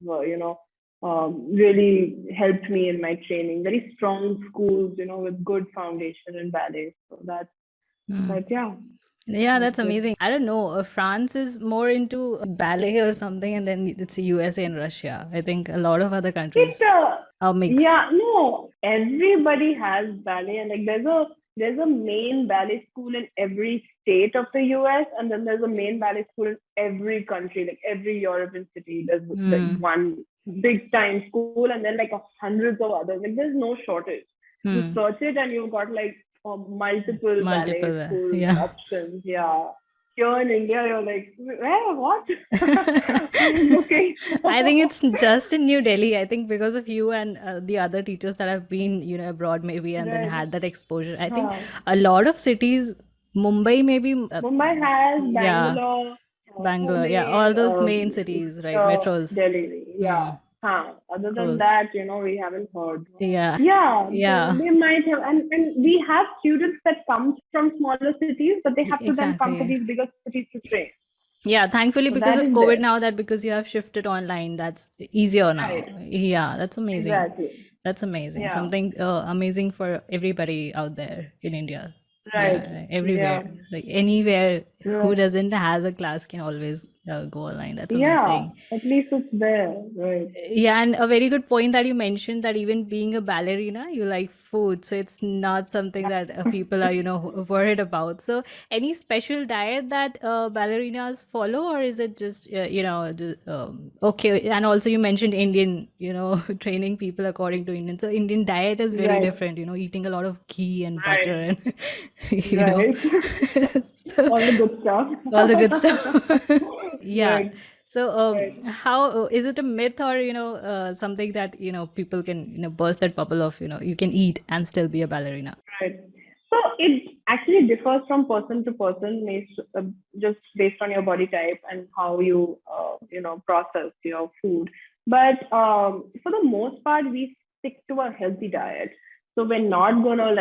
really helped me in my training. Very strong schools, with good foundation in ballet. So that's but yeah. Yeah, that's That's it. amazing. I don't know. France is more into ballet or something, and then it's USA and Russia. I think a lot of other countries It are mixed. Yeah, no, everybody has ballet, and like there's a main ballet school in every state of the US, and then there's a main ballet school in every country, like every European city. There's like one big time school, and then like hundreds of others. Like there's no shortage. You search it, and you've got like multiple ballet Multiple, school yeah. options. Yeah. Here in India, you're like, where, what? Looking. I think it's just in New Delhi. I think because of you and the other teachers that have been, abroad maybe and then Right. had that exposure. I think Huh. a lot of cities, Mumbai maybe, Mumbai has yeah, Bangalore, Bangalore, yeah, all Pune, those main cities, right? Metros. Delhi. Yeah. Other than Cool. that, we haven't heard. Yeah. Yeah, Yeah. they might have, and we have students that come from smaller cities, but they have to then come to Exactly. these bigger cities to train. Yeah, thankfully So because that of is COVID there. now, that because you have shifted online, that's easier now. Right. Yeah, that's amazing. Exactly. That's amazing. Yeah. Something amazing for everybody out there in India. Right. Yeah, everywhere. Yeah. Like anywhere who Right. doesn't has a class can always go online. That's Yeah. amazing. At least it's there. Right. Yeah, and a very good point that you mentioned that even being a ballerina, you like food. So it's not something that people are, worried about. So any special diet that ballerinas follow, or is it just, okay. And also you mentioned Indian, training people according to Indian. So Indian diet is very Right. different, eating a lot of ghee and Right. butter and, Right. so All the good stuff. all the good stuff. Yeah. Right. So, Right. how is it a myth or something that people can burst that bubble of you can eat and still be a ballerina? Right. So it actually differs from person to person, just based on your body type and how you, process your food. But for the most part, we stick to a healthy diet. So we're not gonna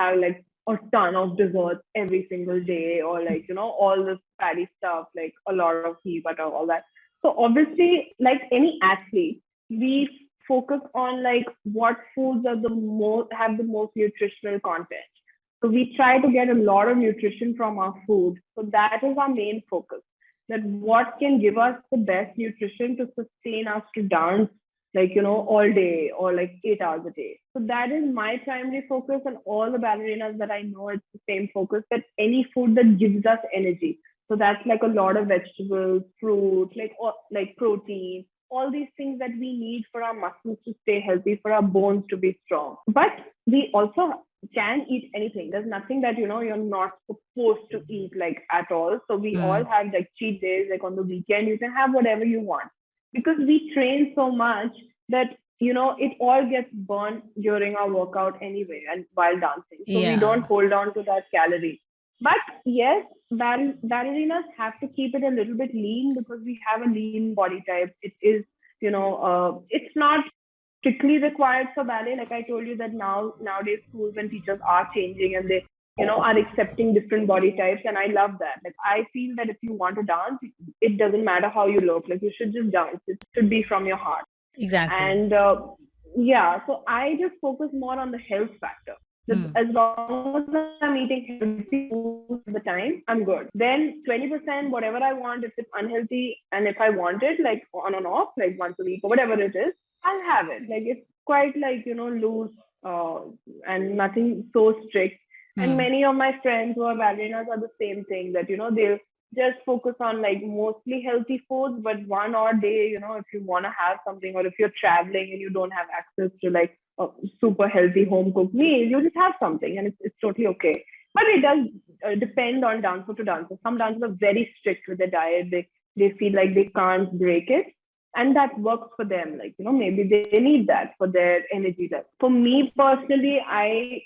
have like a ton of desserts every single day, or like all this fatty stuff, like a lot of ghee, butter, all that. So obviously, like any athlete, we focus on like what foods are the most have the most nutritional content. So we try to get a lot of nutrition from our food. So that is our main focus. That what can give us the best nutrition to sustain us to dance like all day or like 8 hours a day. So that is my primary focus, and all the ballerinas that I know, it's the same focus, that any food that gives us energy. So that's like a lot of vegetables, fruit, like protein, all these things that we need for our muscles to stay healthy, for our bones to be strong. But we also can eat anything. There's nothing that you're not supposed to eat like at all. So we all have like cheat days, like on the weekend you can have whatever you want, because we train so much that it all gets burnt during our workout anyway and while dancing. So we don't hold on to that calorie. But yes, ballerinas have to keep it a little bit lean because we have a lean body type. It is, it's not strictly required for ballet. Like I told you that nowadays schools and teachers are changing, and they, are accepting different body types. And I love that. Like I feel that if you want to dance, it doesn't matter how you look. Like you should just dance. It should be from your heart. Exactly. And so I just focus more on the health factor. As long as I'm eating healthy food at the time, I'm good. Then 20%, whatever I want, if it's unhealthy, and if I want it, like on and off, like once a week or whatever it is, I'll have it. Like it's quite like, loose and nothing so strict. And many of my friends who are ballerinas are the same thing, that, they'll just focus on like mostly healthy foods, but one odd day, if you want to have something, or if you're traveling and you don't have access to like a super healthy home cooked meal, you just have something, and it's totally okay. But it does depend on dancer to dancer. Some dancers are very strict with their diet. They feel like they can't break it. and that works for them. Like, maybe they need that for their energy level. For me personally, I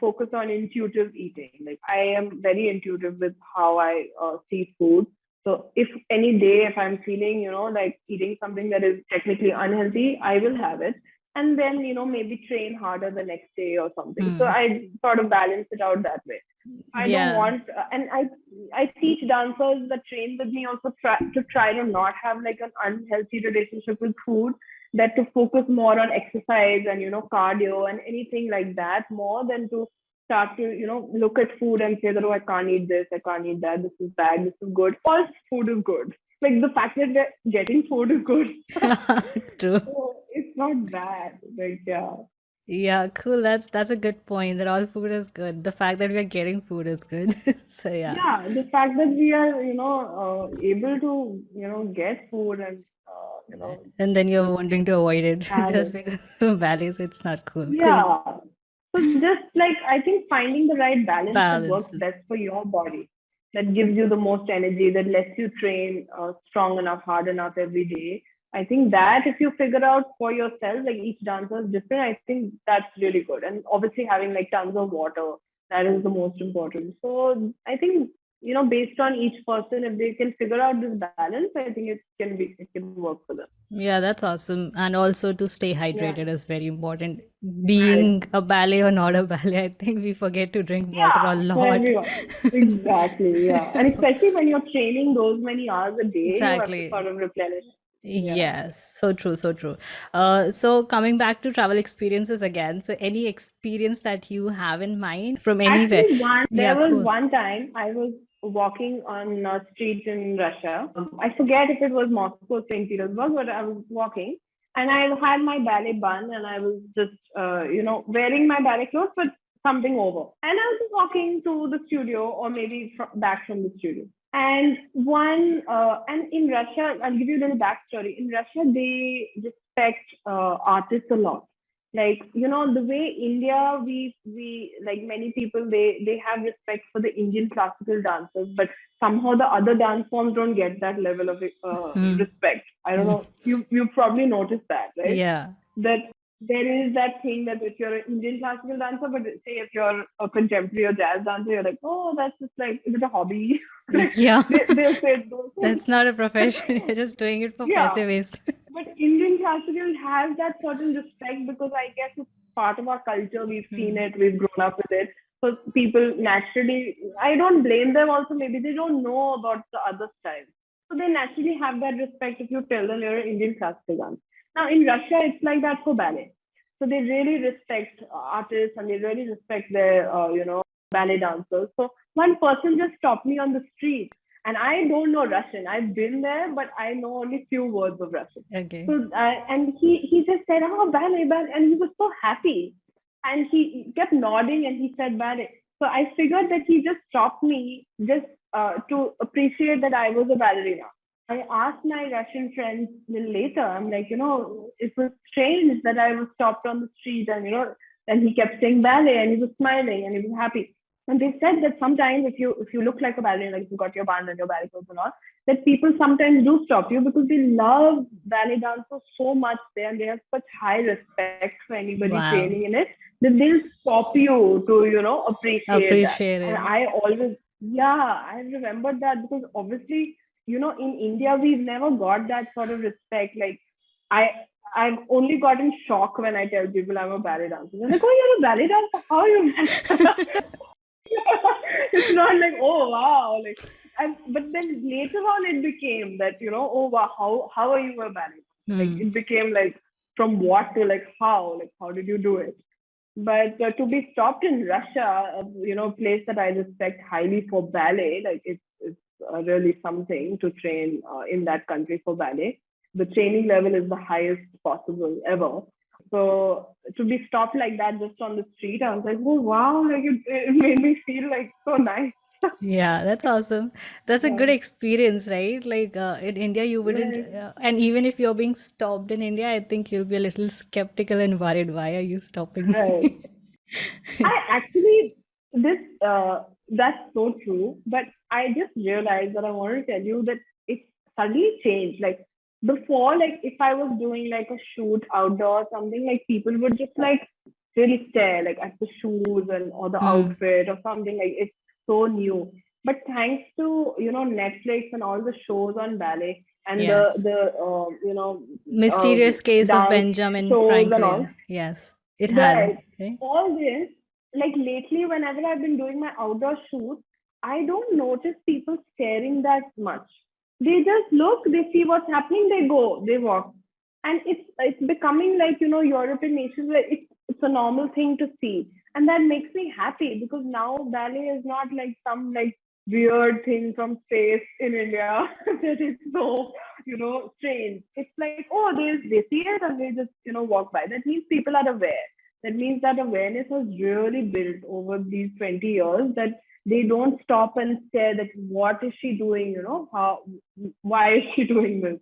focus on intuitive eating. Like, I am very intuitive with how I see food. So if any day, if I'm feeling, like eating something that is technically unhealthy, I will have it. And then, maybe train harder the next day or something. So I sort of balance it out that way. I don't Yeah. want, and I teach dancers that train with me also try to not have like an unhealthy relationship with food, that to focus more on exercise and cardio and anything like that, more than to start to look at food and say that, oh, I can't eat this, I can't eat that, this is bad, this is good. All food is good. Like, the fact that we're getting food is good. True. So it's not bad. Like, yeah. Yeah, cool. That's a good point. That all food is good. The fact that we are getting food is good. So yeah. Yeah, the fact that we are, able to, get food and, And then you're wanting to avoid it have just it. because of valleys, it's not cool. Cool. Yeah. So just like, I think finding the right balance that works Balances. best for your body, that gives you the most energy, that lets you train strong enough, hard enough every day. I think that if you figure out for yourself, like each dancer is different, I think that's really good. And obviously having like tons of water, that is the most important. So I think, based on each person, if they can figure out this balance, I think it can work for them. Yeah, that's awesome. And also to stay Yeah. hydrated is very important. Right. Being a ballet or not a ballet, I think we forget to drink water a Yeah, for lot. everyone. Exactly. Yeah. And especially when you're training those many hours a day, you have to Exactly. sort of replenish. Yeah. Yes, so true, so true. So coming back to travel experiences again, so any experience that you have in mind from anywhere? Actually, Yeah, there was cool. one time I was walking on a street in Russia. I forget if it was Moscow or St. Petersburg, but I was walking and I had my ballet bun and I was just, wearing my ballet clothes, but something over. And I was just walking to the studio or maybe back from the studio. And in Russia, I'll give you a little backstory. In Russia, they respect artists a lot. Like, the way India, we like many people, they have respect for the Indian classical dancers, but somehow the other dance forms don't get that level of Hmm. respect. I don't Hmm. know, you probably noticed that, right? Yeah. That there is that thing that if you're an Indian classical dancer, but say if you're a contemporary or jazz dancer, you're like, oh, that's just like, is it a hobby? Like, Yeah. they'll say those things. That's not a profession. You're just doing it for Yeah, passive waste. but Indian classical has that certain respect because I guess it's part of our culture. We've seen Hmm. it, we've grown up with it. So people naturally, I don't blame them also. Maybe they don't know about the other styles. So they naturally have that respect if you tell them you're an Indian classical dancer. Now in Russia, it's like that for ballet. So they really respect artists and they really respect their, ballet dancers. So one person just stopped me on the street and I don't know Russian. I've been there, but I know only few words of Russian. Okay. So and he just said, "Oh, ballet, ballet," and he was so happy, and he kept nodding and he said ballet. So I figured that he just stopped me just to appreciate that I was a ballerina. I asked my Russian friends a little later. I'm like, it was strange that I was stopped on the street, and and he kept saying ballet, and he was smiling, and he was happy. And they said that sometimes if you look like a ballerina, like if you got your band and your ballet clothes and all, that people sometimes do stop you because they love ballet dancers so much there and they have such high respect for anybody Wow. training in it that they'll stop you to, appreciate that. Appreciate And it. I always, yeah, I remembered that because obviously, in India, we've never got that sort of respect. Like, I, I've only gotten shock when I tell people I'm a ballet dancer. They're like, oh, you're a ballet dancer? How are you? It's not like, oh wow, like, but then later on it became that, oh wow, how are you a ballet? Like, Hmm. it became like from what to like how did you do it? But to be stopped in Russia, place that I respect highly for ballet, like it's really something to train in that country for ballet. The training level is the highest possible ever. So to be stopped like that just on the street, I was like, oh wow, like it made me feel like so nice. Yeah, that's awesome. That's a Yeah, good experience, right? Like in India, you wouldn't, right, and even if you're being stopped in India, I think you'll be a little skeptical and worried. Why are you stopping right. me? I actually this that's so true, but I just realized that I wanted to tell you that it suddenly changed. Like before, like if I was doing like a shoot outdoor or something, like people would just like really stare like at the shoes and or the Hmm. outfit or something, like it's so new. But thanks to Netflix and all the shows on ballet and Yes. um, Mysterious Case of dance Benjamin shows and all, Franklin. Yes, it had. right? Okay. All this, like lately, whenever I've been doing my outdoor shoots, I don't notice people staring that much. They just look, they see what's happening, they go, they walk, and it's becoming like European nations where it's a normal thing to see, and that makes me happy because now ballet is not like some like weird thing from space in India that is so strange. It's like, oh, they see it and they just walk by. That means people are aware. That means that awareness has really built over these 20 years, that they don't stop and stare that what is she doing, how, why is she doing this.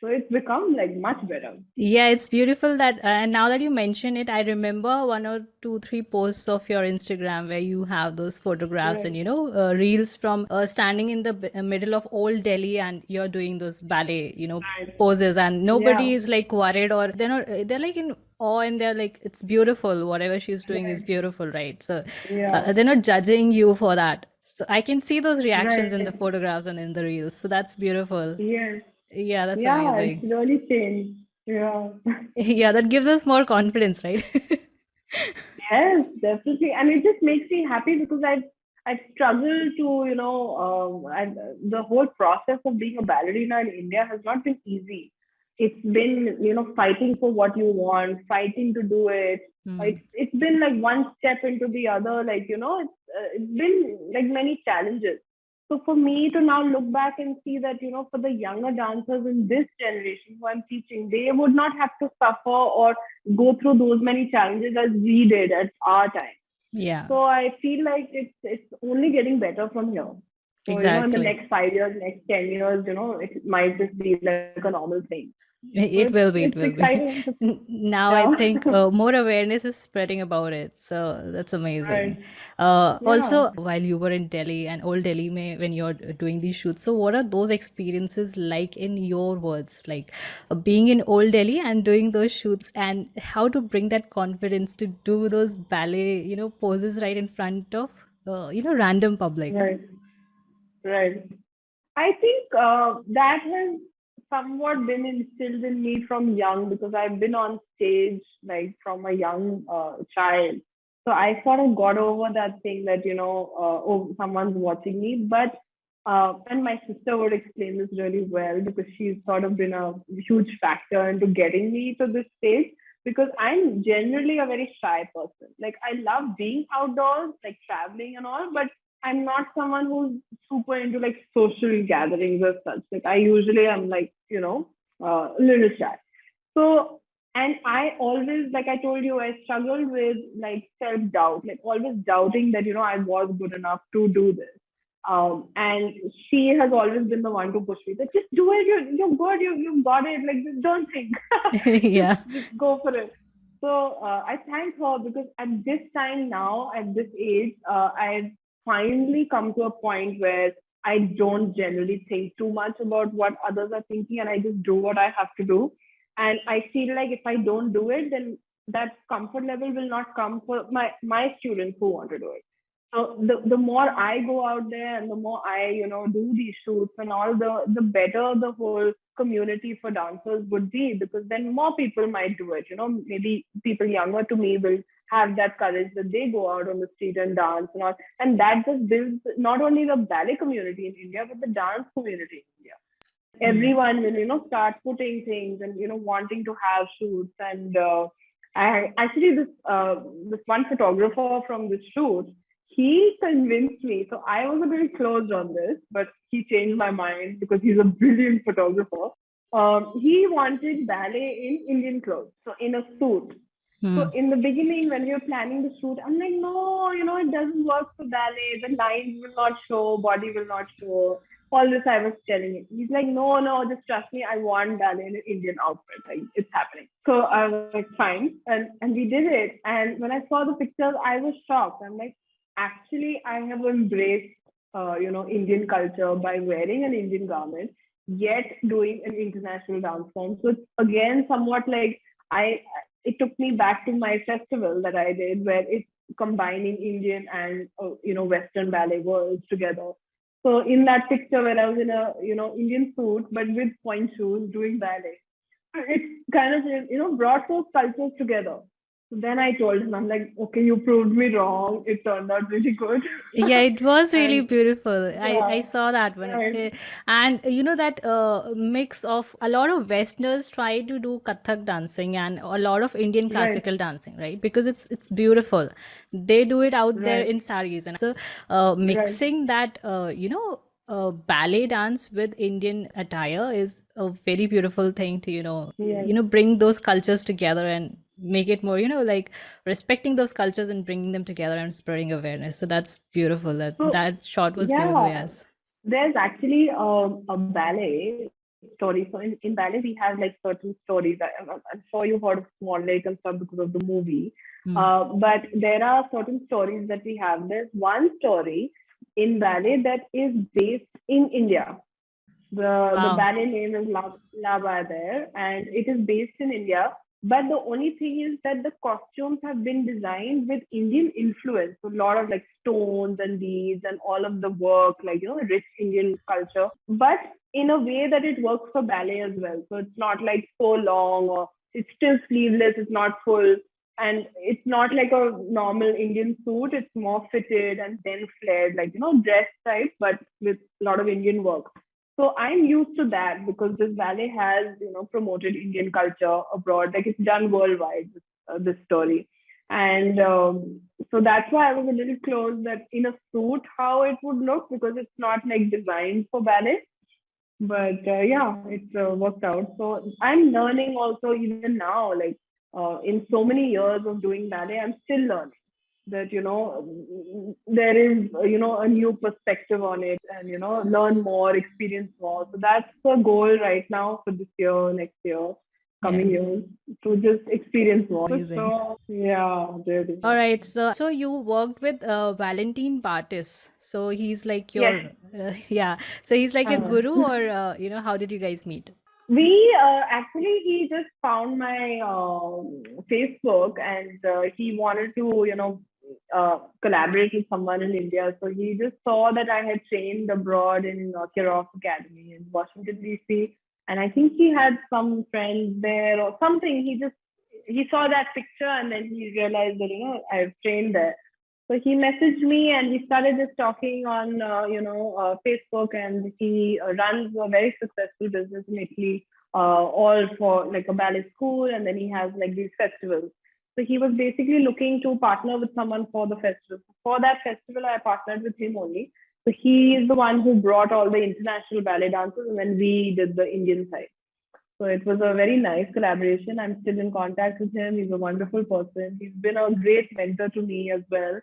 So it's become like much better. Yeah, it's beautiful that, and now that you mention it, I remember one or two, three posts of your Instagram where you have those photographs and Right, reels from standing in the middle of old Delhi, and you're doing those ballet, right. poses, and nobody Yeah, is like worried, or they're not, they're like in awe, and they're like, it's beautiful. Whatever she's doing is right. beautiful, right? So Yeah, they're not judging you for that. So I can see those reactions in the right. photographs and in the reels. So that's beautiful. Yes. Yeah, that's Yeah, it's amazing. really changed. Yeah. Yeah, that gives us more confidence, right? Yes, definitely, and it just makes me happy because I've struggled to the whole process of being a ballerina in India has not been easy. It's been fighting for what you want, fighting to do it. Hmm. It's been like one step into the other, like it's been like many challenges. So for me to now look back and see that for the younger dancers in this generation who I'm teaching, they would not have to suffer or go through those many challenges as we did at our time. Yeah, So I feel like it's only getting better from here. So in the exactly. next 5 years, next 10 years, it might just be like a normal thing. So It will be, it's it will be. exciting. Now I Yeah. think more awareness is spreading about it. So that's amazing. Right. Yeah. Also, while you were in Delhi and Old Delhi, when you're doing these shoots, so what are those experiences like in your words? Like being in Old Delhi and doing those shoots, and how to bring that confidence to do those ballet, poses right in front of, random public. Right. Right. I think that has somewhat been instilled in me from young because I've been on stage like from a young child. So I sort of got over that thing that, oh, someone's watching me. But, and my sister would explain this really well because she's sort of been a huge factor into getting me to this stage because I'm generally a very shy person. Like I love being outdoors, like traveling and all, but I'm not someone who's super into like social gatherings or such. Like I usually am like, a little shy. So, and I always, like I told you, I struggled with like self doubt, like always doubting that, I was good enough to do this. And she has always been the one to push me that just do it, you're good, you got it, like just don't think, just, Yeah. just go for it. So I thank her because at this time now, at this age, I've finally come to a point where I don't generally think too much about what others are thinking and I just do what I have to do. And I feel like if I don't do it, then that comfort level will not come for my students who want to do it. So the more I go out there and the more I, do these shoots and all, the better the whole community for dancers would be because then more people might do it. Maybe people younger to me will have that courage that they go out on the street and dance and all. And that just builds not only the ballet community in India, but the dance community in India. Hmm. Everyone will start putting things and wanting to have shoots and I actually this one photographer from this shoot, he convinced me. So I was a bit closed on this, but he changed my mind because he's a brilliant photographer. He wanted ballet in Indian clothes, so in a suit. So Hmm. in the beginning, when we were planning the shoot, I'm like, no, it doesn't work for ballet. The lines will not show, body will not show. All this I was telling him. He's like, no, no, just trust me. I want ballet in an Indian outfit. Like it's happening. So I was like, fine, and we did it. And when I saw the pictures, I was shocked. I'm like, actually, I have embraced, Indian culture by wearing an Indian garment. yet doing an international dance form. So it's again somewhat like I it took me back to my festival that I did where it's combining Indian and Western ballet worlds together. So in that picture where I was in a Indian suit but with point shoes doing ballet, it kind of brought those cultures together. So then I told him, I'm like, okay, you proved me wrong. It turned out really good. Yeah, it was really And beautiful. I yeah, saw that one. right, And that mix of a lot of Westerners try to do Kathak dancing and a lot of Indian right, classical dancing, right? Because it's beautiful. They do it out there right, in saris, and so right. mixing that ballet dance with Indian attire is a very beautiful thing to Yes. bring those cultures together and make it more like respecting those cultures and bringing them together and spreading awareness. So that's beautiful. So That shot was beautiful. yeah, Yes. there's actually a ballet story. So in ballet, we have like certain stories. I'm sure you've heard of Swan Lake and stuff because of the movie. Mm. But there are certain stories that we have. There's one story in ballet that is based in India. The Wow. ballet name is Lava there, and it is based in India. But the only thing is that the costumes have been designed with Indian influence. So a lot of like stones and beads and all of the work, like rich Indian culture. But in a way that it works for ballet as well. So it's not like so long or it's still sleeveless, it's not full. And it's not like a normal Indian suit, it's more fitted and then flared, like dress type, but with a lot of Indian work. So I'm used to that because this ballet has, promoted Indian culture abroad. Like it's done worldwide, this story. And so that's why I was a little close that in a suit, how it would look because it's not like designed for ballet. But yeah, it worked out. So I'm learning also even now, like in so many years of doing ballet, I'm still learning that there is a new perspective on it and learn more, experience more. So that's the goal right now for this year, next year, coming Yes. years, to just experience more for Amazing. sure. Yeah, really. All right. So you worked with Valentine Bartis. So he's like Yes. your yeah. So he's like your uh, guru, or how did you guys meet? we actually he just found my Facebook and he wanted to collaborate with someone in India. So he just saw that I had trained abroad in Kirov Academy in Washington DC, and I think he had some friends there or something. He saw that picture and then he realized that I've trained there. So he messaged me and we started just talking on Facebook, and he runs a very successful business in Italy, all for like a ballet school, and then he has like these festivals. So he was basically looking to partner with someone for the festival. For that festival, I partnered with him only. So he is the one who brought all the international ballet dancers, and then we did the Indian side. So it was a very nice collaboration. I'm still in contact with him. He's a wonderful person. He's been a great mentor to me as well.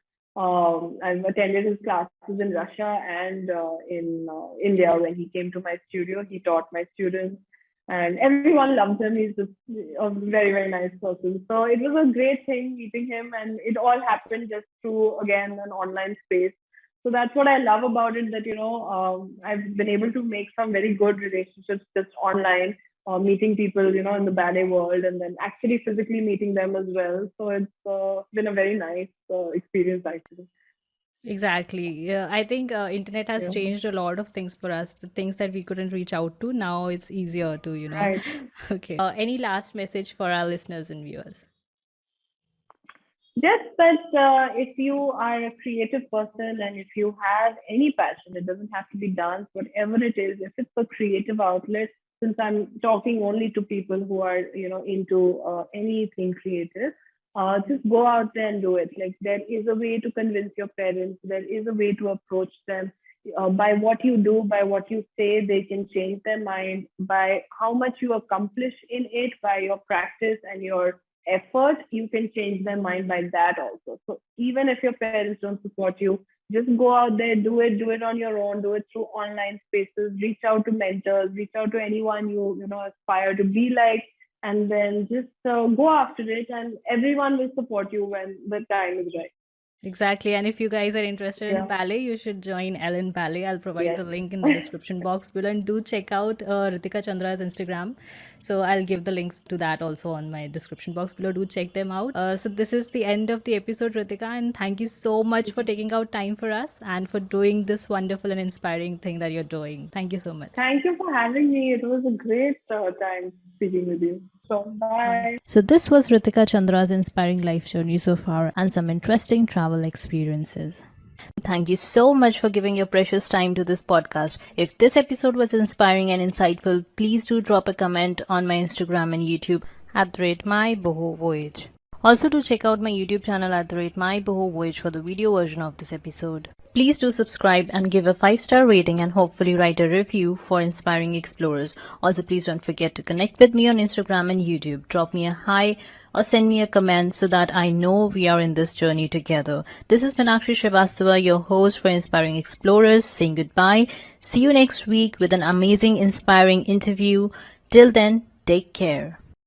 I've attended his classes in Russia and in India when he came to my studio. He taught my students, and everyone loves him. He's just a very, very nice person. So it was a great thing meeting him, and it all happened just through, again, an online space. So that's what I love about it, that, I've been able to make some very good relationships just online, meeting people, in the ballet world, and then actually physically meeting them as well. So it's been a very nice experience, actually. Exactly. Yeah, I think internet has Yeah. changed a lot of things for us. The things that we couldn't reach out to, now it's easier to, Right. Okay. Any last message for our listeners and viewers? Just that if you are a creative person and if you have any passion, it doesn't have to be dance, whatever it is, if it's a creative outlet, since I'm talking only to people who are, into anything creative, just go out there and do it. Like there is a way to convince your parents, there is a way to approach them. By what you do, by what you say, they can change their mind. By how much you accomplish in it, by your practice and your effort, you can change their mind by that also. So even if your parents don't support you, just go out there, do it on your own, do it through online spaces, reach out to mentors, reach out to anyone you aspire to be like, and then just go after it, and everyone will support you when the time is right. Exactly. And if you guys are interested in Yeah. ballet, you should join Ellan Ballet. I'll provide Yes. the link in the description box below. And do check out Ritika Chandra's Instagram. So I'll give the links to that also on my description box below. Do check them out. So this is the end of the episode, Ritika. And thank you so much for taking out time for us and for doing this wonderful and inspiring thing that you're doing. Thank you so much. Thank you for having me. It was a great time speaking with you. So, bye. So, this was Ritika Chandra's inspiring life journey so far and some interesting travel experiences. Thank you so much for giving your precious time to this podcast. If this episode was inspiring and insightful, please do drop a comment on my Instagram and YouTube at @MyBohoVoyage. Also, do check out my YouTube channel at @MyBohoVoyage for the video version of this episode. Please do subscribe and give a 5-star rating and hopefully write a review for Inspiring Explorers. Also, please don't forget to connect with me on Instagram and YouTube. Drop me a hi or send me a comment so that I know we are in this journey together. This is Meenakshi Srivastava, your host for Inspiring Explorers, saying goodbye. See you next week with an amazing, inspiring interview. Till then, take care.